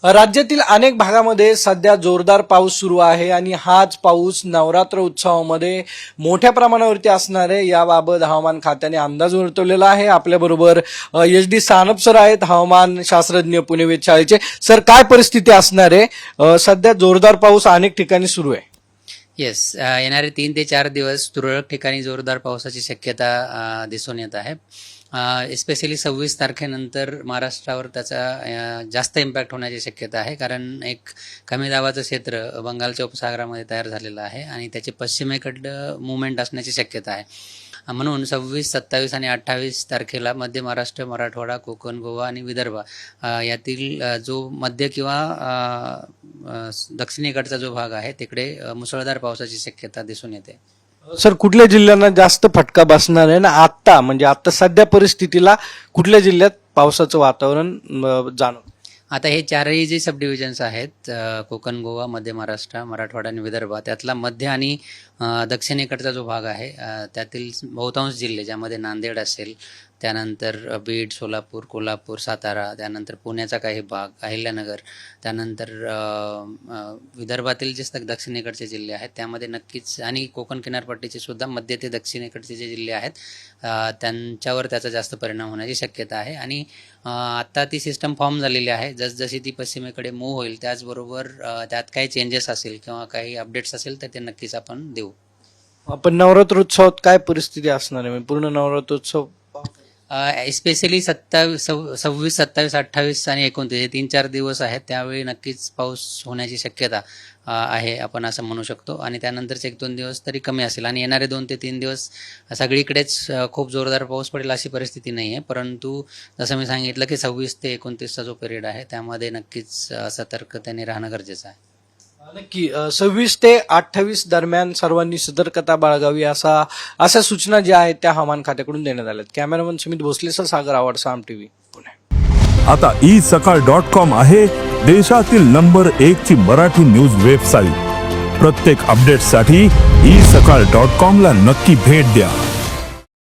राज्यातील अनेक भागामध्ये सध्या जोरदार पाऊस सुरू आहे आणि हाच पाऊस नवरात्र उत्सवामध्ये मोठ्या प्रमाणावरती असणार आहे याबाबत हवामान खात्याने अंदाज वर्तवलेला आहे। आपल्याबरोबर SD सानप सर आहेत, हवामान शास्त्रज्ञ पुणे वेधशाळेचे। सर, काय परिस्थिती असणार आहे? सध्या जोरदार पाऊस अनेक ठिकाणी सुरू आहे। येस, येणारे 3 ते 4 दिवस तुरळक ठिकाणी जोरदार पावसाची शक्यता दिसून येत आहे। स्पेशली 26 तारखेनंतर महाराष्ट्रावर त्याचा जास्त इम्पॅक्ट होण्याची शक्यता आहे, कारण एक कमी दाबाचं क्षेत्र बंगालच्या उपसागरामध्ये तयार झालेलं आहे आणि त्याची पश्चिमेकडं मुवमेंट असण्याची शक्यता आहे। म्हणून 26, 27 आणि 28 तारखेला मध्य महाराष्ट्र, मराठवाडा, कोकण, गोवा आणि विदर्भ यातील जो मध्य किंवा दक्षिणेकडचा जो भाग आहे तिकडे मुसळधार पावसाची शक्यता दिसून येते। सर, कुठल्या जिल्ह्यांना जास्त फटका बसणार आहे ना आता, म्हणजे आता सध्या परिस्थितीला कुठल्या जिल्ह्यात पावसाचं वातावरण जाणवतं? आता हे चारही जे सब डिव्हिजन्स आहेत, कोकण, गोवा, मध्य महाराष्ट्र, मराठवाडा आणि विदर्भ, त्यातला मध्य आणि दक्षिणेकडचा जो भाग आहे त्यातील बहुतांश जिल्हे, ज्यामध्ये नांदेड असेल, त्यानंतर बीड, सोलापूर, कोल्हापूर, सातारा, त्यानंतर पुण्याचा काही भाग, अहिल्यानगर, त्यानंतर विदर्भातील जे दक्षिणेकडचे जिल्हे आहेत त्यामध्ये नक्कीच, आणि कोकण किनारपट्टीचे सुद्धा मध्य ते दक्षिणेकडचे जे जिल्हे आहेत त्यांच्यावर त्याचा जास्त परिणाम होण्याची शक्यता आहे। आणि आत्ता ती सिस्टम फॉर्म झालेली आहे। जसजशी ती पश्चिमेकडे मूव्ह होईल त्याचबरोबर त्यात काही चेंजेस असेल किंवा काही अपडेट्स असेल तर ते नक्कीच आपण देऊ। आपण नवरात्रोत्सवात काय परिस्थिती असणार आहे? पूर्ण नवरात्रोत्सव स्पेशली 26, 27, 28 आणि 29 हे 3-4 दिवस आहेत, त्यावेळी नक्कीच पाऊस होण्याची शक्यता आहे, आपण असं म्हणू शकतो। आणि त्यानंतरचे 1-2 दिवस तरी कमी असेल आणि येणारे 2 ते 3 दिवस सगळीकडेच खूप जोरदार पाऊस पडेल अशी परिस्थिती नाही आहे। परंतु जसं मी सांगितलं की 26 ते 29चा जो पिरियड आहे त्यामध्ये नक्कीच सतर्कतेने राहणं गरजेचं आहे। नक्की 26 ते 28 दरम्यान सर्वांनी सतर्कता बाळगावी अशा सूचना ज्या आहेत त्या हवामान खात्याकडून देण्यात आल्यात। कॅमेरामन सुमित भोसलेसह सागर आव्हाड, साम टीव्ही, पुणे। आता isakal.com आहे देशातील नंबर 1 ची मराठी न्यूज वेबसाईट। प्रत्येक अपडेटसाठी isakal.com ला नक्की भेट द्या।